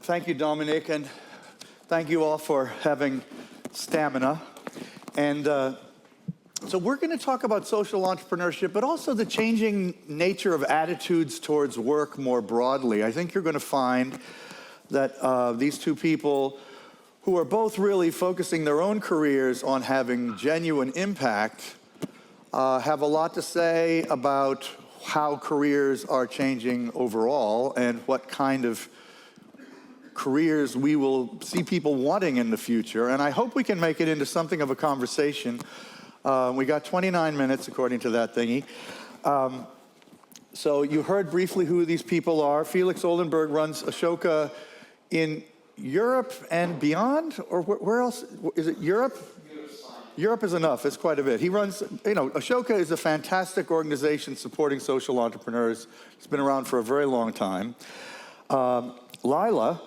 Thank you, Dominic, and thank you all for having stamina. And so we're going to talk about social entrepreneurship, but also the changing nature of attitudes towards work more broadly. I think you're going to find that these two people who are both really focusing their own careers on having genuine impact have a lot to say about how careers are changing overall and what kind of careers we will see people wanting in the future. And I hope we can make it into something of a conversation. We got 29 minutes, according to that thingy. So you heard briefly who these people are. Felix Oldenburg runs Ashoka in Europe and beyond, or where else? Is it Europe? Europe is enough, it's quite a bit. He runs, Ashoka is a fantastic organization supporting social entrepreneurs. It's been around for a very long time. Leila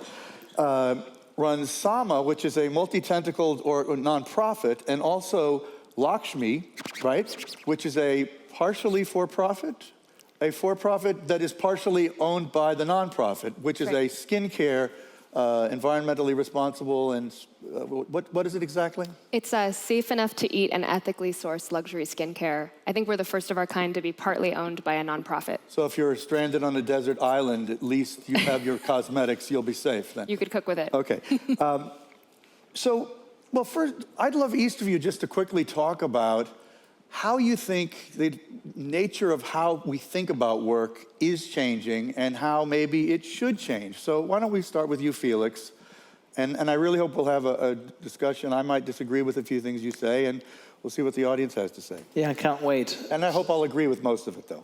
runs Sama, which is a multi-tentacled or nonprofit, and also Lakshmi, right, which is a partially for-profit that is partially owned by the nonprofit, which is a skincare, environmentally responsible, and what is it exactly? It's safe enough to eat and ethically sourced luxury skincare. I think we're the first of our kind to be partly owned by a nonprofit. So if you're stranded on a desert island, at least you have your cosmetics, you'll be safe then. You could cook with it. Okay. Well, first, I'd love each of you just to quickly talk about how you think the nature of how we think about work is changing and how maybe it should change. So why don't we start with you, Felix? And I really hope we'll have a discussion. I might disagree with a few things you say, and we'll see what the audience has to say. Yeah, I can't wait. And I hope I'll agree with most of it, though.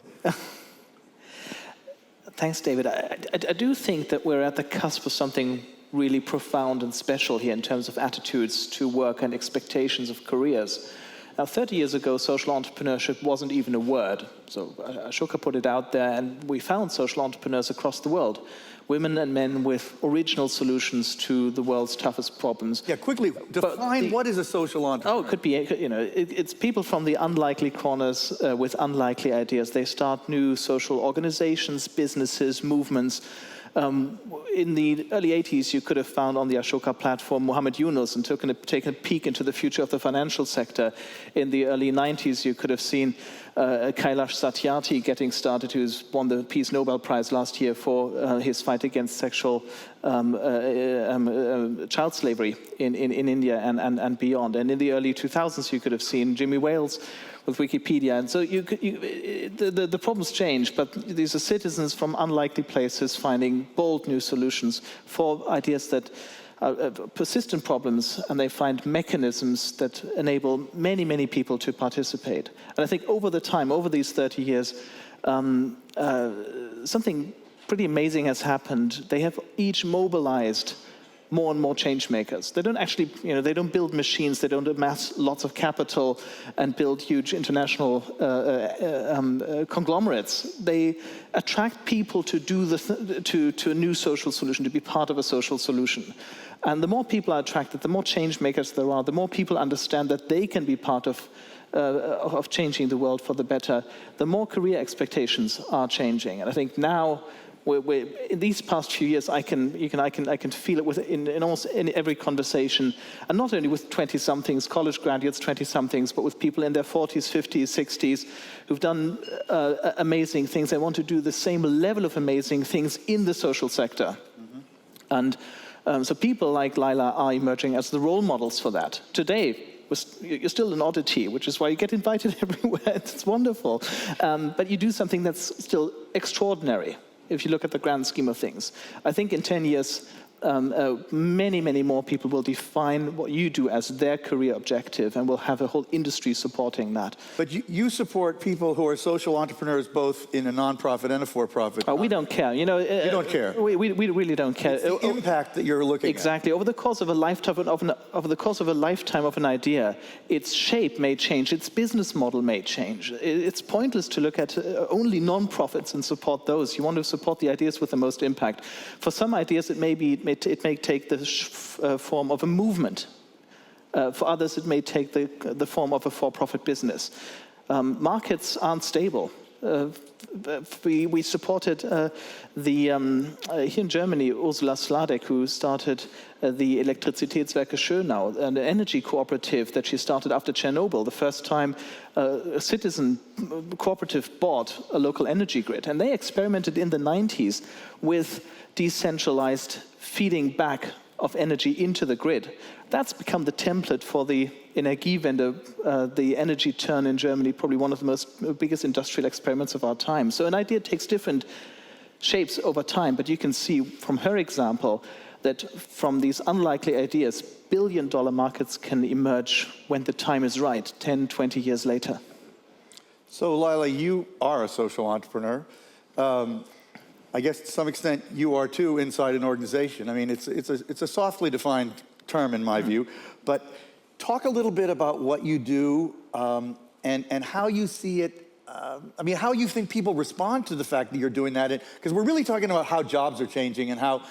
Thanks, David. I do think that we're at the cusp of something really profound and special here in terms of attitudes to work and expectations of careers. Now, 30 years ago, social entrepreneurship wasn't even a word. So Ashoka put it out there, and we found social entrepreneurs across the world. Women and men with original solutions to the world's toughest problems. Yeah, quickly, define what is a social entrepreneur? Oh, it could be, it's people from the unlikely corners with unlikely ideas. They start new social organizations, businesses, movements. In the early 80s, you could have found on the Ashoka platform Mohammed Yunus and taken a peek into the future of the financial sector. In the early 90s, you could have seen Kailash Satyarthi getting started, who's won the Peace Nobel Prize last year for his fight against sexual child slavery in India and beyond. And in the early 2000s, you could have seen Jimmy Wales with Wikipedia. And so the problems change, but these are citizens from unlikely places finding bold new solutions for ideas that are persistent problems, and they find mechanisms that enable many, many people to participate. And I think over these 30 years, something pretty amazing has happened. They have each mobilized more and more change makers. They don't actually, they don't build machines, they don't amass lots of capital and build huge international conglomerates. They attract people to do to a new social solution, to be part of a social solution. And the more people are attracted, the more change makers there are, the more people understand that they can be part of changing the world for the better, the more career expectations are changing. And I think now, in these past few years, I can feel it in almost every conversation, and not only with 20-somethings, college graduates, 20-somethings, but with people in their 40s, 50s, 60s, who've done amazing things. They want to do the same level of amazing things in the social sector. Mm-hmm. And so people like Leila are emerging as the role models for that. Today, you're still an oddity, which is why you get invited everywhere. It's wonderful. But you do something that's still extraordinary, if you look at the grand scheme of things. I think in 10 years, many, many more people will define what you do as their career objective, and we'll have a whole industry supporting that. But you support people who are social entrepreneurs both in a nonprofit and a for-profit. We don't care. You don't care. We really don't care. It's the impact that you're looking exactly. at. Over the course of a lifetime of an idea, its shape may change, its business model may change. It's pointless to look at only non-profits and support those. You want to support the ideas with the most impact. For some ideas, it may take the form of a movement. For others, it may take the form of a for-profit business. Markets aren't stable. we supported here in Germany, Ursula Sladek, who started the Elektrizitätswerke Schönau, an energy cooperative that she started after Chernobyl, the first time a citizen cooperative bought a local energy grid. And they experimented in the 90s with decentralized feeding back of energy into the grid. That's become the template for the Energiewende, the energy turn in Germany, probably one of the biggest industrial experiments of our time. So an idea takes different shapes over time, but you can see from her example that from these unlikely ideas, billion-dollar markets can emerge when the time is right, 10, 20 years later. So Leila, you are a social entrepreneur. I guess to some extent you are too inside an organization. I mean, it's a softly defined term in my view, but talk a little bit about what you do and how you see it. I mean, how you think people respond to the fact that you're doing that, because we're really talking about how jobs are changing and how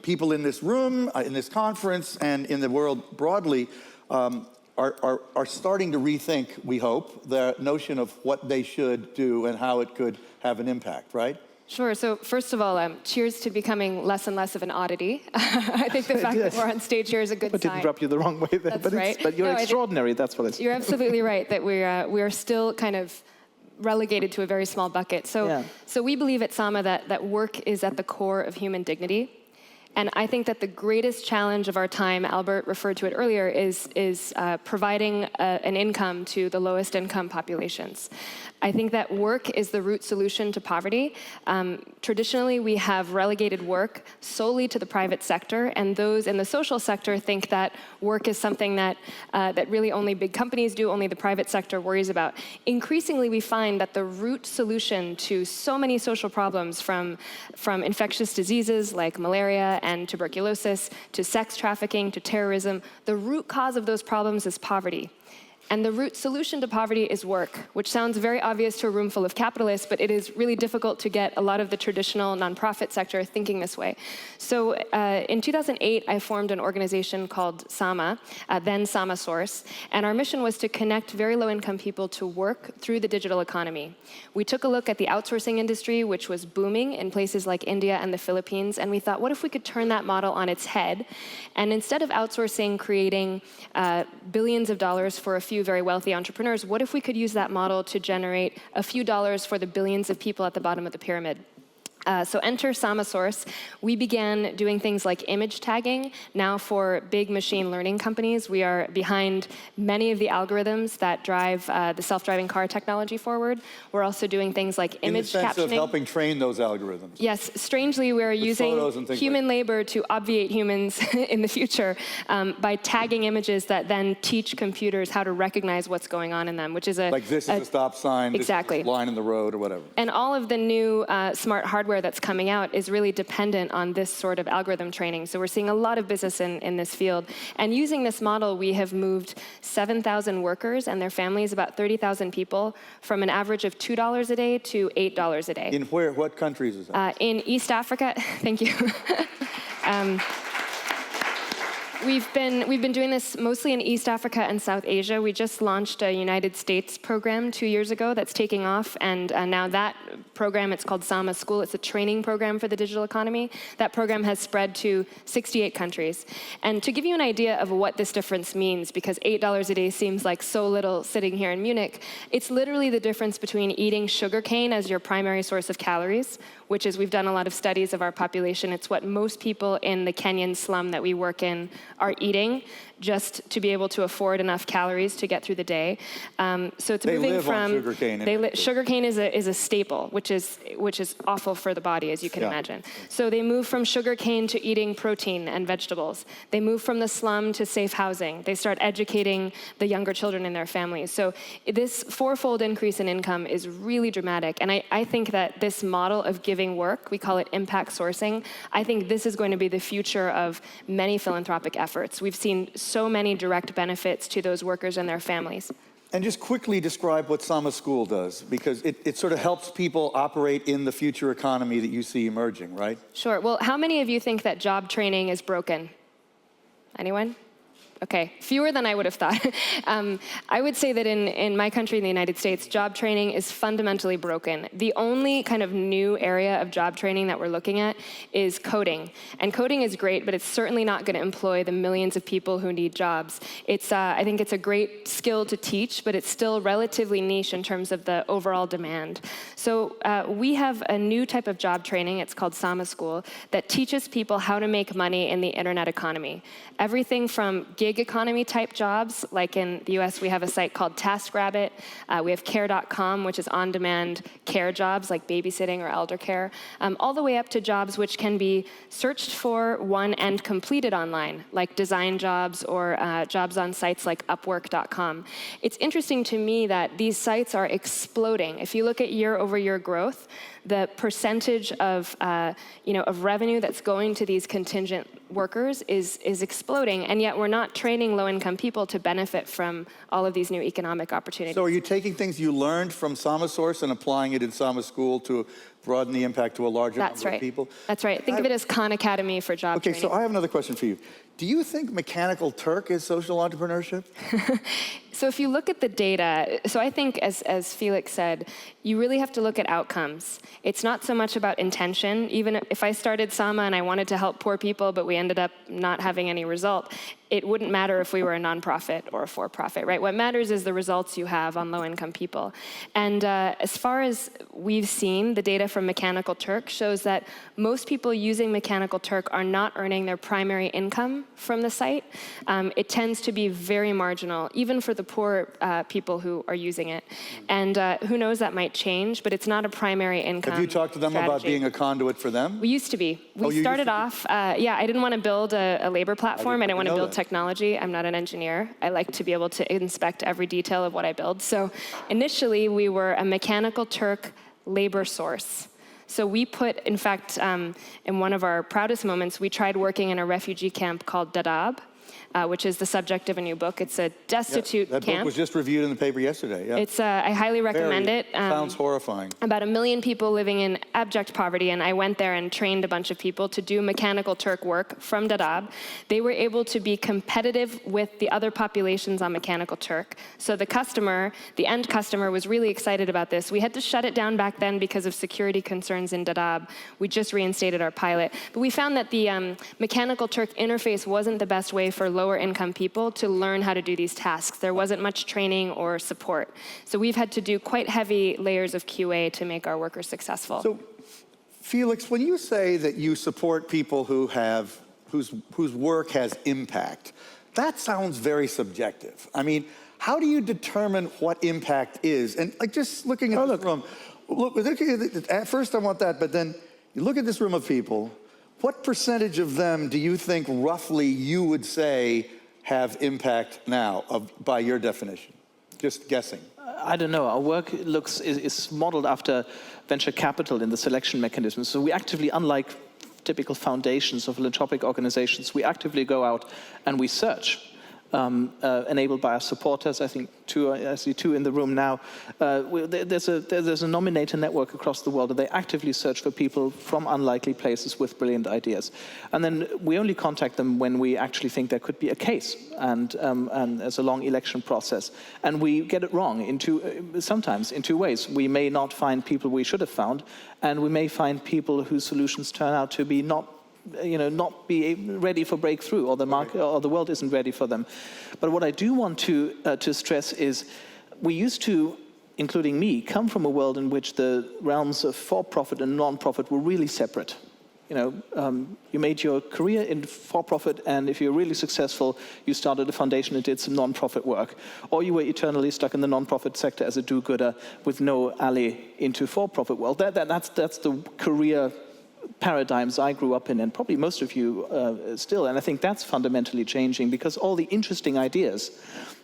people in this room, in this conference, and in the world broadly are starting to rethink, we hope, the notion of what they should do and how it could have an impact, right? Sure. So first of all, cheers to becoming less and less of an oddity. I think the fact that we're on stage here is a good sign. I didn't rub you the wrong way there, but you're extraordinary, that's what it is. You're absolutely right that we're still kind of relegated to a very small bucket. So we believe at Sama that work is at the core of human dignity. And I think that the greatest challenge of our time, Albert referred to it earlier, is providing an income to the lowest income populations. I think that work is the root solution to poverty. Traditionally, we have relegated work solely to the private sector, and those in the social sector think that work is something that really only big companies do, only the private sector worries about. Increasingly, we find that the root solution to so many social problems, from infectious diseases like malaria and tuberculosis, to sex trafficking, to terrorism, the root cause of those problems is poverty. And the root solution to poverty is work, which sounds very obvious to a room full of capitalists, but it is really difficult to get a lot of the traditional nonprofit sector thinking this way. So in 2008, I formed an organization called Sama, then Samasource, and our mission was to connect very low-income people to work through the digital economy. We took a look at the outsourcing industry, which was booming in places like India and the Philippines, and we thought, what if we could turn that model on its head? And instead of outsourcing, creating billions of dollars for a few very wealthy entrepreneurs, what if we could use that model to generate a few dollars for the billions of people at the bottom of the pyramid? So enter Samasource. We began doing things like image tagging. Now for big machine learning companies, we are behind many of the algorithms that drive the self-driving car technology forward. We're also doing things like image captioning. In the sense of helping train those algorithms. Yes, strangely, we're using human labor to obviate humans in the future by tagging images that then teach computers how to recognize what's going on in them, which is like this is a stop sign, exactly. This is a line in the road, or whatever. And all of the new smart hardware that's coming out is really dependent on this sort of algorithm training. So we're seeing a lot of business in this field. And using this model, we have moved 7,000 workers and their families, about 30,000 people, from an average of $2 a day to $8 a day. In where? What countries is that? In East Africa. Thank you. We've been doing this mostly in East Africa and South Asia. We just launched a United States program 2 years ago that's taking off, and now that program, it's called Sama School. It's a training program for the digital economy. That program has spread to 68 countries. And to give you an idea of what this difference means, because $8 a day seems like so little sitting here in Munich, it's literally the difference between eating sugarcane as your primary source of calories, which is, we've done a lot of studies of our population. It's what most people in the Kenyan slum that we work in are eating just to be able to afford enough calories to get through the day. So it's moving from sugarcane. Sugarcane is a staple, which is awful for the body, as you can imagine. So they move from sugarcane to eating protein and vegetables. They move from the slum to safe housing. They start educating the younger children in their families. So this fourfold increase in income is really dramatic. And I think that this model of giving work, we call it impact sourcing, I think this is going to be the future of many philanthropic efforts. We've seen so many direct benefits to those workers and their families. And just quickly describe what Sama School does, because it sort of helps people operate in the future economy that you see emerging, right? Sure. Well, how many of you think that job training is broken? Anyone? Okay, fewer than I would have thought. I would say that in my country, in the United States, job training is fundamentally broken. The only kind of new area of job training that we're looking at is coding. And coding is great, but it's certainly not going to employ the millions of people who need jobs. I think it's a great skill to teach, but it's still relatively niche in terms of the overall demand. So we have a new type of job training, it's called Sama School, that teaches people how to make money in the internet economy. Everything from gig economy type jobs, like in the US we have a site called TaskRabbit, we have care.com, which is on-demand care jobs like babysitting or elder care, all the way up to jobs which can be searched for, won, and completed online, like design jobs or jobs on sites like Upwork.com. It's interesting to me that these sites are exploding. If you look at year-over-year growth, the percentage of revenue that's going to these contingent workers is exploding, and yet we're not training low-income people to benefit from all of these new economic opportunities. So are you taking things you learned from Samasource and applying it in Sama School to broaden the impact to a larger number of people? That's right. Think of it as Khan Academy for job training. Okay, so I have another question for you. Do you think Mechanical Turk is social entrepreneurship? So if you look at the data, so I think, as Felix said, you really have to look at outcomes. It's not so much about intention. Even if I started Sama and I wanted to help poor people, but we ended up not having any result, it wouldn't matter if we were a nonprofit or a for-profit, right? What matters is the results you have on low-income people. And as far as we've seen, the data from Mechanical Turk shows that most people using Mechanical Turk are not earning their primary income from the site. It tends to be very marginal, even for the poor people who are using it. And who knows, that might change, but it's not a primary income. Have you talked to them about being a conduit for them? We used to be. We started off, I didn't want to build a labor platform. I didn't want to build technology. I'm not an engineer. I like to be able to inspect every detail of what I build. So initially, we were a Mechanical Turk labor source. So we put, in fact, in one of our proudest moments, we tried working in a refugee camp called Dadaab, which is the subject of a new book. It's a destitute camp. That book was just reviewed in the paper yesterday. Yeah. I highly recommend it. Sounds horrifying. About 1 million people living in abject poverty, and I went there and trained a bunch of people to do Mechanical Turk work from Dadaab. They were able to be competitive with the other populations on Mechanical Turk. So the end customer was really excited about this. We had to shut it down back then because of security concerns in Dadaab. We just reinstated our pilot. But we found that the Mechanical Turk interface wasn't the best way for lower income people to learn how to do these tasks. There wasn't much training or support. So we've had to do quite heavy layers of QA to make our workers successful. So, Felix, when you say that you support people whose work has impact, that sounds very subjective. I mean, how do you determine what impact is? And like just looking at this room, look, at first I want that, but then you look at this room of people. What percentage of them do you think roughly you would say have impact now, by your definition? Just guessing. I don't know. Our work is modeled after venture capital in the selection mechanism. So we actively, unlike typical foundations or philanthropic organizations, we actively go out and we search. Enabled by our supporters. I think I see two in the room now. There's a nominator network across the world, and they actively search for people from unlikely places with brilliant ideas. And then we only contact them when we actually think there could be a case, and there's a long election process. And we get it wrong sometimes in two ways. We may not find people we should have found, and we may find people whose solutions turn out to be not be ready for breakthrough, or the market or the world isn't ready for them. But what I do want to stress is, we used to, including me, come from a world in which the realms of for-profit and non-profit were really separate. You made your career in for-profit, and if you're really successful, you started a foundation and did some non-profit work. Or you were eternally stuck in the non-profit sector as a do-gooder with no alley into for-profit world. That's the career paradigms I grew up in, and probably most of you still. And I think that's fundamentally changing, because all the interesting ideas,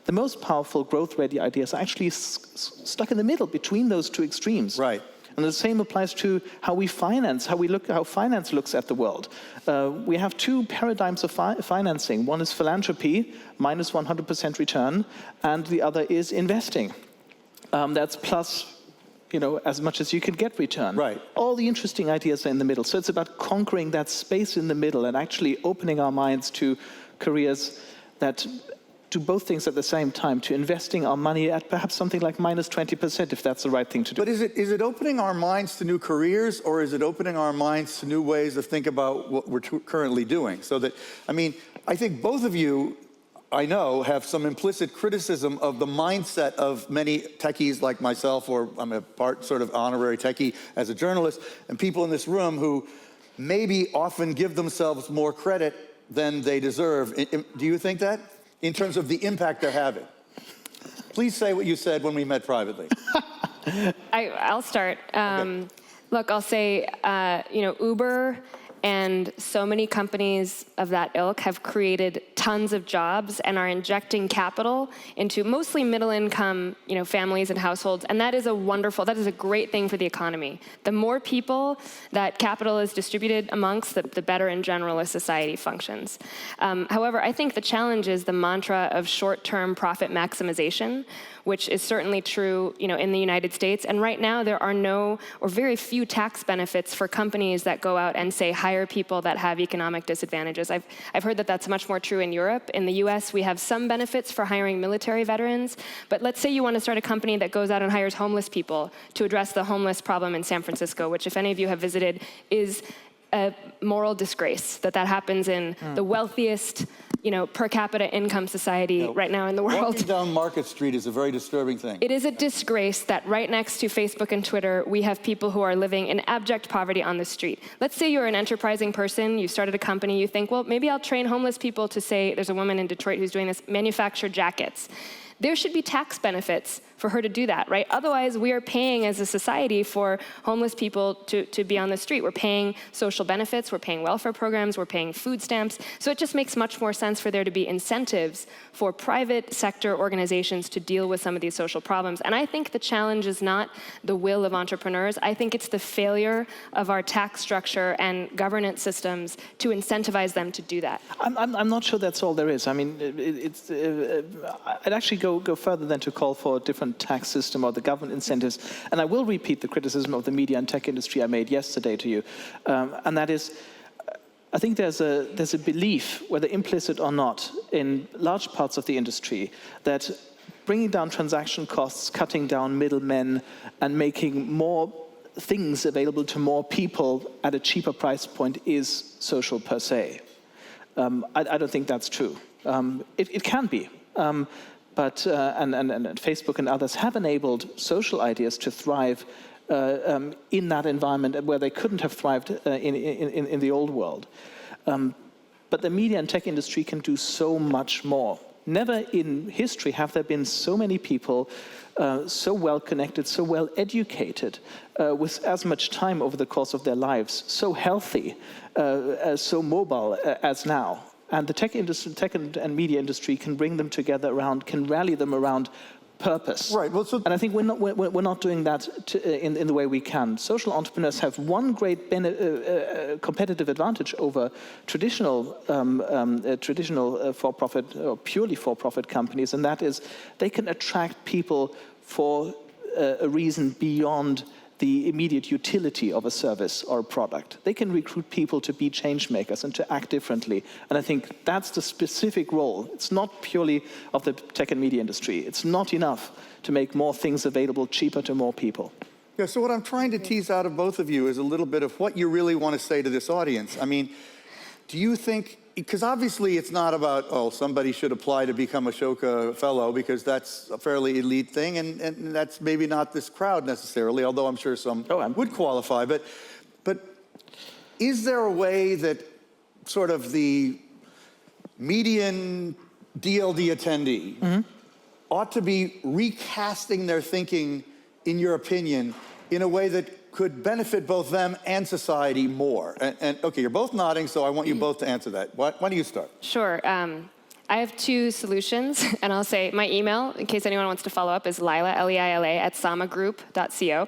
the most powerful growth-ready ideas, are actually stuck in the middle between those two extremes. Right. And the same applies to how we finance, how finance looks at the world. We have two paradigms of financing. One is philanthropy, minus 100% return, and the other is investing. That's plus, as much as you can get return. Right. All the interesting ideas are in the middle. So it's about conquering that space in the middle and actually opening our minds to careers that do both things at the same time, to investing our money at perhaps something like minus 20%, if that's the right thing to do. But is it opening our minds to new careers, or is it opening our minds to new ways of thinking about what we're currently doing? So that, I mean, I think both of you, I know, have some implicit criticism of the mindset of many techies like myself, or I'm a part sort of honorary techie as a journalist, and people in this room who maybe often give themselves more credit than they deserve. Do you think that? In terms of the impact they're having? Please say what you said when we met privately. I'll start. Okay. Look, I'll say, Uber and so many companies of that ilk have created tons of jobs and are injecting capital into mostly middle-income, families and households, and that is a great thing for the economy. The more people that capital is distributed amongst, the better in general a society functions. However, I think the challenge is the mantra of short-term profit maximization, which is certainly true, in the United States. And right now, there are no or very few tax benefits for companies that go out and say hire people that have economic disadvantages. I've heard that that's much more true in Europe. In the US, we have some benefits for hiring military veterans. But let's say you want to start a company that goes out and hires homeless people to address the homeless problem in San Francisco, which, if any of you have visited, is a moral disgrace that happens in the wealthiest, per capita income society right now in the world. Walking down Market Street is a very disturbing thing. It is a disgrace that right next to Facebook and Twitter, we have people who are living in abject poverty on the street. Let's say you're an enterprising person, you started a company, you think, well, maybe I'll train homeless people to say, there's a woman in Detroit who's doing this, manufacture jackets. There should be tax benefits for her to do that, right? Otherwise, we are paying as a society for homeless people to be on the street. We're paying social benefits, we're paying welfare programs, we're paying food stamps. So it just makes much more sense for there to be incentives for private sector organizations to deal with some of these social problems. And I think the challenge is not the will of entrepreneurs. I think it's the failure of our tax structure and governance systems to incentivize them to do that. I'm not sure that's all there is. I mean, I'd actually go further than to call for a different tax system or the government incentives. And I will repeat the criticism of the media and tech industry I made yesterday to you. And that is, I think there's a belief, whether implicit or not, in large parts of the industry that bringing down transaction costs, cutting down middlemen, and making more things available to more people at a cheaper price point is social per se. I don't think that's true. It can be. But Facebook and others have enabled social ideas to thrive in that environment where they couldn't have thrived in the old world. But the media and tech industry can do so much more. Never in history have there been so many people so well connected, so well educated, with as much time over the course of their lives, so healthy, so mobile as now. And the tech and media industry can bring them together can rally them around purpose. Right. Well, and I think we're not doing that in the way we can. Social entrepreneurs have one great competitive advantage over traditional for-profit or purely for-profit companies, and that is they can attract people for a reason beyond the immediate utility of a service or a product. They can recruit people to be change makers and to act differently. And I think that's the specific role. It's not purely of the tech and media industry. It's not enough to make more things available cheaper to more people. Yeah, so what I'm trying to tease out of both of you is a little bit of what you really want to say to this audience. I mean, do you think, because obviously it's not about, oh, somebody should apply to become a Ashoka fellow because that's a fairly elite thing, and that's maybe not this crowd necessarily, although I'm sure some would qualify. But is there a way that sort of the median DLD attendee ought to be recasting their thinking, in your opinion, in a way that could benefit both them and society more? And okay, you're both nodding, so I want you both to answer that. Why don't you start? Sure. I have two solutions, and I'll say my email, in case anyone wants to follow up, is Leila, Leila, @samagroup.co.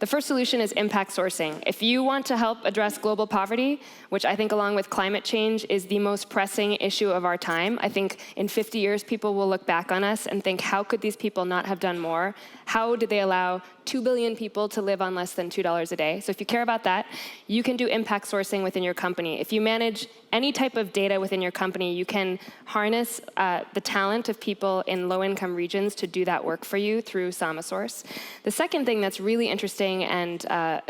The first solution is impact sourcing. If you want to help address global poverty, which I think along with climate change is the most pressing issue of our time, I think in 50 years people will look back on us and think, how could these people not have done more? How did they allow 2 billion people to live on less than $2 a day? So if you care about that, you can do impact sourcing within your company. If you manage any type of data within your company, you can harness the talent of people in low-income regions to do that work for you through Samasource. The second thing that's really interesting, and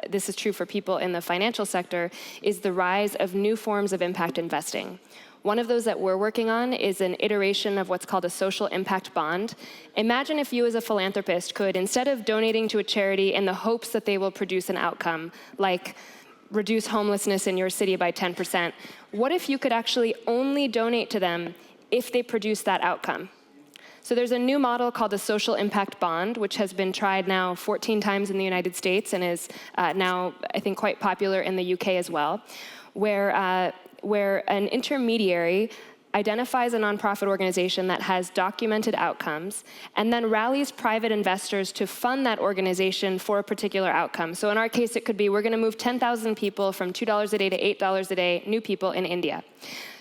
this is true for people in the financial sector, is the rise of new forms of impact investing. One of those that we're working on is an iteration of what's called a social impact bond. Imagine if you as a philanthropist could, instead of donating to a charity in the hopes that they will produce an outcome, like reduce homelessness in your city by 10%, what if you could actually only donate to them if they produce that outcome? So there's a new model called the social impact bond, which has been tried now 14 times in the United States and is now, I think, quite popular in the UK as well, where an intermediary identifies a nonprofit organization that has documented outcomes and then rallies private investors to fund that organization for a particular outcome. So in our case, it could be we're going to move 10,000 people from $2 a day to $8 a day, new people in India.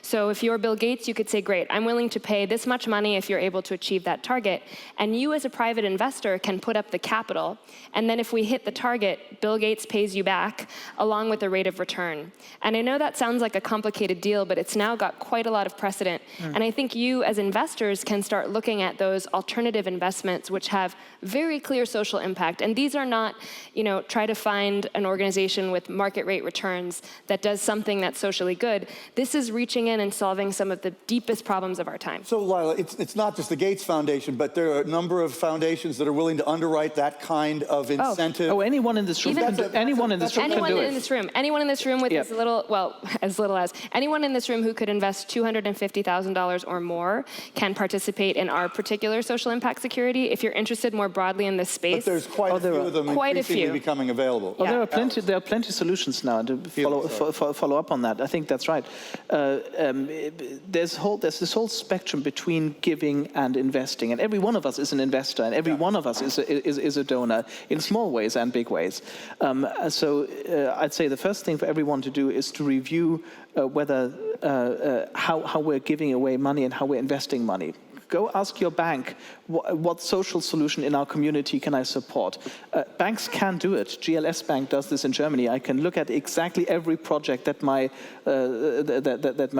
So if you're Bill Gates, you could say, great, I'm willing to pay this much money if you're able to achieve that target. And you as a private investor can put up the capital. And then if we hit the target, Bill Gates pays you back along with the rate of return. And I know that sounds like a complicated deal, but it's now got quite a lot of precedent. And I think you as investors can start looking at those alternative investments which have very clear social impact. And these are not, try to find an organization with market rate returns that does something that's socially good. This is reaching in and solving some of the deepest problems of our time. So, Leila, it's not just the Gates Foundation, but there are a number of foundations that are willing to underwrite that kind of incentive. Oh, anyone in this room can do it. Anyone in this room can do it. Anyone in this room with as little as anyone in this room who could invest $250,000 or more can participate in our particular social impact security. If you're interested more broadly in this space, but there's quite a few of them increasingly becoming available. Oh, there are plenty. There are plenty of solutions now to follow up on that. I think that's right. There's this whole spectrum between giving and investing, and every one of us is an investor, and every one of us is a donor in small ways and big ways. So I'd say the first thing for everyone to do is to review whether how we're giving away money and how we're investing money. Go ask your bank, what social solution in our community can I support? Banks can do it. GLS Bank does this in Germany. I can look at exactly every project that my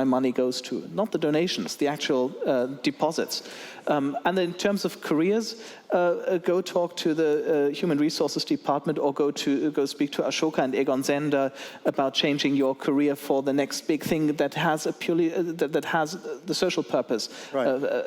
money goes to. Not the donations, the actual deposits. And then in terms of careers, go talk to the Human Resources Department, or go speak to Ashoka and Egon Zehnder about changing your career for the next big thing that has that has the social purpose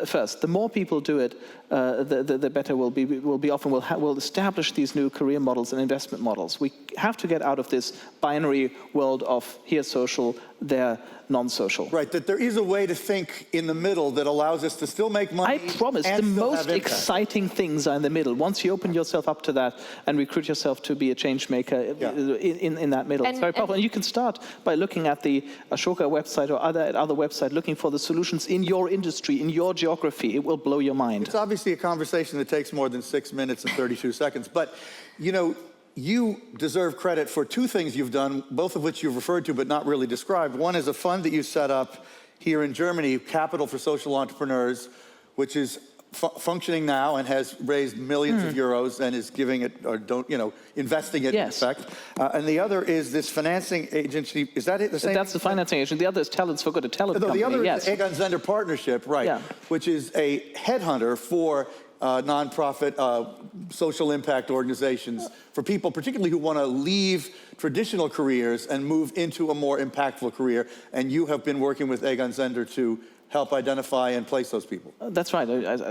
first. The more people do it, the better we'll be off, and we'll establish these new career models and investment models. We have to get out of this binary world of here social, there non-social. Right, that there is a way to think in the middle that allows us to still make money. I promise, the most exciting things are in the middle. Once you open yourself up to that and recruit yourself to be a change maker in that middle, it's very powerful. And you can start by looking at the Ashoka website or other website, looking for the solutions in your industry, in your geography. It will blow your mind. It's obviously a conversation that takes more than 6 minutes and 32 seconds, but you deserve credit for two things you've done, both of which you've referred to but not really described. One is a fund that you set up here in Germany, Capital for Social Entrepreneurs, which is functioning now and has raised millions of euros and is giving it, or investing it in effect. And the other is this financing agency. Is that it? The same? That's the financing agency. The other is Talents for Good, a talent company. The other is the Egon Zehnder Partnership, which is a headhunter for nonprofit social impact organizations for people, particularly who want to leave traditional careers and move into a more impactful career. And you have been working with Egon Zehnder to help identify and place those people. That's right.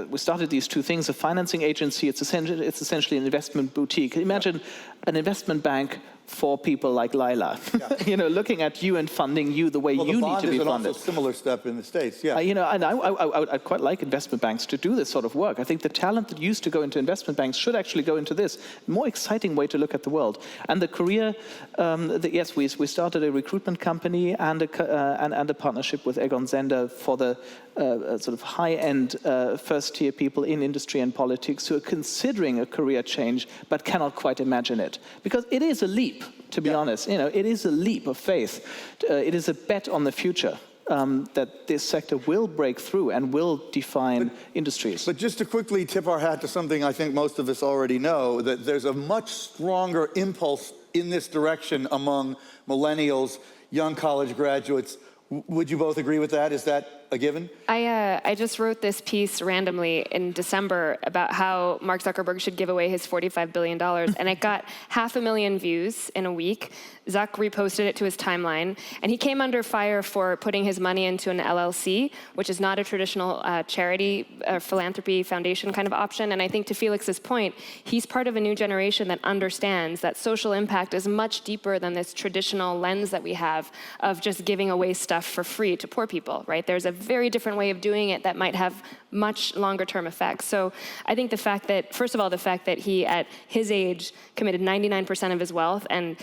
We started these two things. A financing agency, it's essentially an investment boutique. Imagine an investment bank for people like Leila, looking at you and funding you the way you need to be funded. Well, the bond is also a similar step in the States, and I'd quite like investment banks to do this sort of work. I think the talent that used to go into investment banks should actually go into this more exciting way to look at the world. And the career, yes, we started a recruitment company and a partnership with Egon Zehnder for the sort of high-end first-tier people in industry and politics who are considering a career change but cannot quite imagine it. Because it is a leap. To be honest, it is a leap of faith. It is a bet on the future that this sector will break through and will define industries. But just to quickly tip our hat to something I think most of us already know, that there's a much stronger impulse in this direction among millennials, young college graduates. Would you both agree with that? Is that a given? I just wrote this piece randomly in December about how Mark Zuckerberg should give away his $45 billion, and it got 500,000 views in a week. Zuck reposted it to his timeline, and he came under fire for putting his money into an LLC, which is not a traditional charity, philanthropy, foundation kind of option. And I think to Felix's point, he's part of a new generation that understands that social impact is much deeper than this traditional lens that we have of just giving away stuff for free to poor people, right? There's a very different way of doing it that might have much longer term effects. So I think the fact that, first of all, the fact that he, at his age, committed 99% of his wealth, and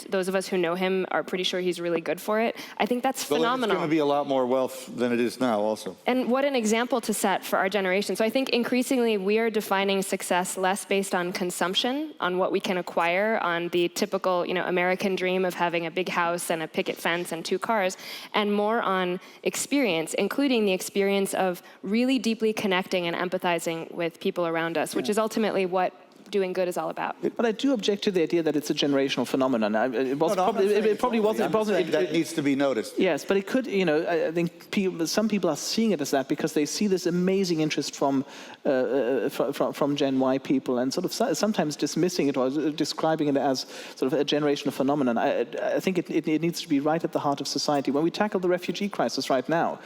those of us who know him are pretty sure he's really good for it, I think that's phenomenal. It's going to be a lot more wealth than it is now also. And what an example to set for our generation. So I think increasingly we are defining success less based on consumption, on what we can acquire, on the typical, American dream of having a big house and a picket fence and 2 cars, and more on experience, including the experience of really deeply connecting and empathizing with people around us, which is ultimately what doing good is all about. But I do object to the idea that it's a generational phenomenon. It probably wasn't. That needs to be noticed. Yes, but it could. I think some people are seeing it as that because they see this amazing interest from Gen Y people, and sort of sometimes dismissing it or describing it as sort of a generational phenomenon. I think it needs to be right at the heart of society. When we tackle the refugee crisis right now,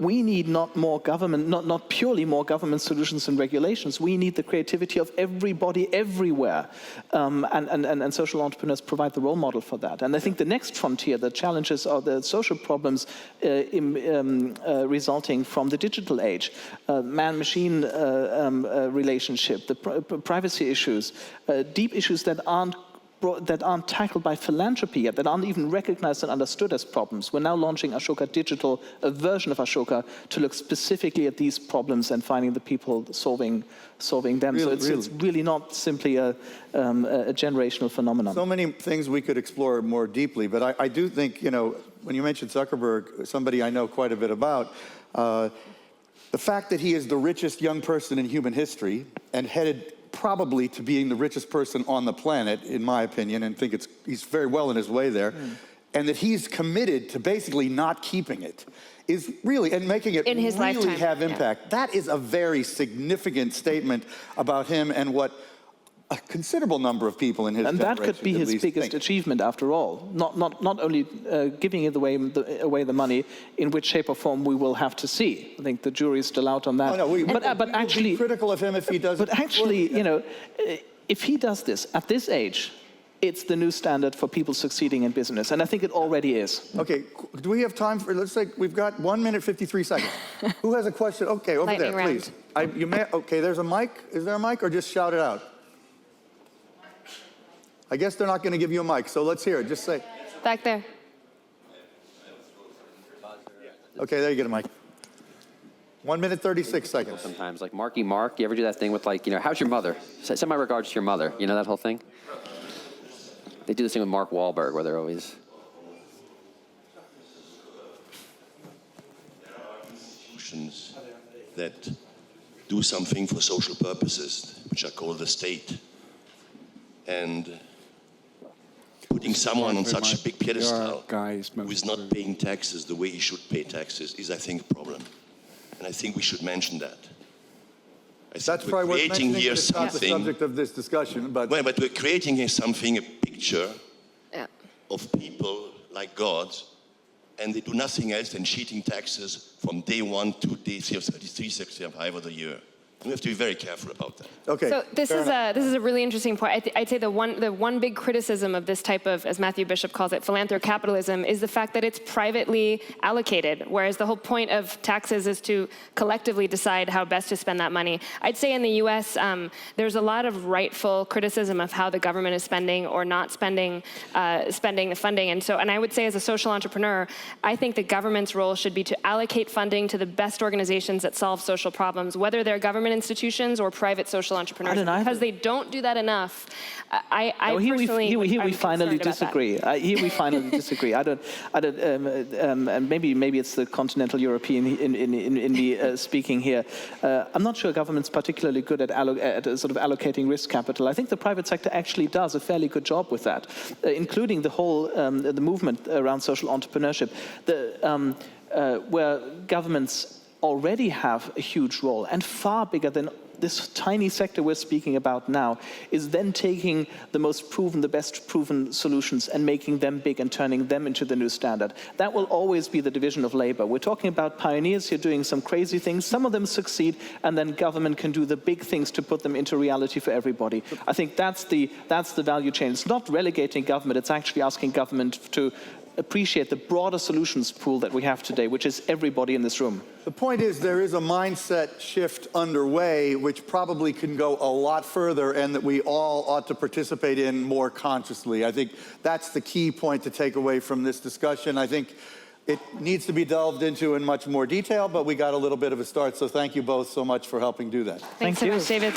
we need not more government, not purely more government solutions and regulations. We need the creativity of everybody everywhere, and social entrepreneurs provide the role model for that. And I think the next frontier, the challenges are the social problems resulting from the digital age, man-machine relationship, the privacy issues, deep issues that aren't tackled by philanthropy yet, that aren't even recognized and understood as problems. We're now launching Ashoka Digital, a version of Ashoka, to look specifically at these problems and finding the people solving them. It's really not simply a generational phenomenon. So many things we could explore more deeply, but I do think, when you mentioned Zuckerberg, somebody I know quite a bit about, the fact that he is the richest young person in human history and headed probably to being the richest person on the planet, in my opinion, and think he's very well in his way there, and that he's committed to basically not keeping it, is really, and making it in his really lifetime, have impact. That is a very significant statement about him and what a considerable number of people in his generation, and that could be his biggest achievement after all. Not only giving away the money, in which shape or form we will have to see. I think the jury's still out on that. But actually, critical of him if he does. But actually, if he does this at this age, it's the new standard for people succeeding in business, and I think it already is. Okay, do we have time for? Let's say we've got 1 minute 53 seconds. Who has a question? Okay, over Lightning there, please. Okay, there's a mic. Is there a mic, or just shout it out? I guess they're not going to give you a mic, so let's hear it. Just say. Back there. Okay, there you get a mic. 1 minute 36 seconds. Sometimes, like Marky Mark, you ever do that thing with how's your mother? Send my regards to your mother. You know that whole thing? They do this thing with Mark Wahlberg where they're always. There are institutions that do something for social purposes, which are called the state. And putting someone on such a big pedestal who is not paying taxes the way he should pay taxes is, I think, a problem. And I think we should mention that. That's probably worth mentioning. It's not the subject of this discussion, but... Well, but we're creating here something, a picture of people like God, and they do nothing else than cheating taxes from day 1 to day 33, 65 of the year. We have to be very careful about that. Okay. So this is a really interesting point. I'd say the one big criticism of this type of, as Matthew Bishop calls it, philanthro-capitalism, is the fact that it's privately allocated, whereas the whole point of taxes is to collectively decide how best to spend that money. I'd say in the U.S., there's a lot of rightful criticism of how the government is spending or not spending the funding. And I would say as a social entrepreneur, I think the government's role should be to allocate funding to the best organizations that solve social problems, whether they're government institutions or private social entrepreneurs, because they don't do that enough. Here we finally disagree. Here we finally disagree. And maybe it's the continental European in me speaking here. I'm not sure government's particularly good at sort of allocating risk capital. I think the private sector actually does a fairly good job with that, including the whole the movement around social entrepreneurship. where governments already have a huge role, and far bigger than this tiny sector we're speaking about now, is then taking the most proven, the best proven solutions and making them big and turning them into the new standard. That will always be the division of labor. We're talking about pioneers here doing some crazy things. Some of them succeed, and then government can do the big things to put them into reality for everybody. I think that's the value chain. It's not relegating government, it's actually asking government to appreciate the broader solutions pool that we have today, which is everybody in this room. The point is there is a mindset shift underway which probably can go a lot further and that we all ought to participate in more consciously. I think that's the key point to take away from this discussion. I think it needs to be delved into in much more detail, but we got a little bit of a start, so thank you both so much for helping do that. Thanks so much, David.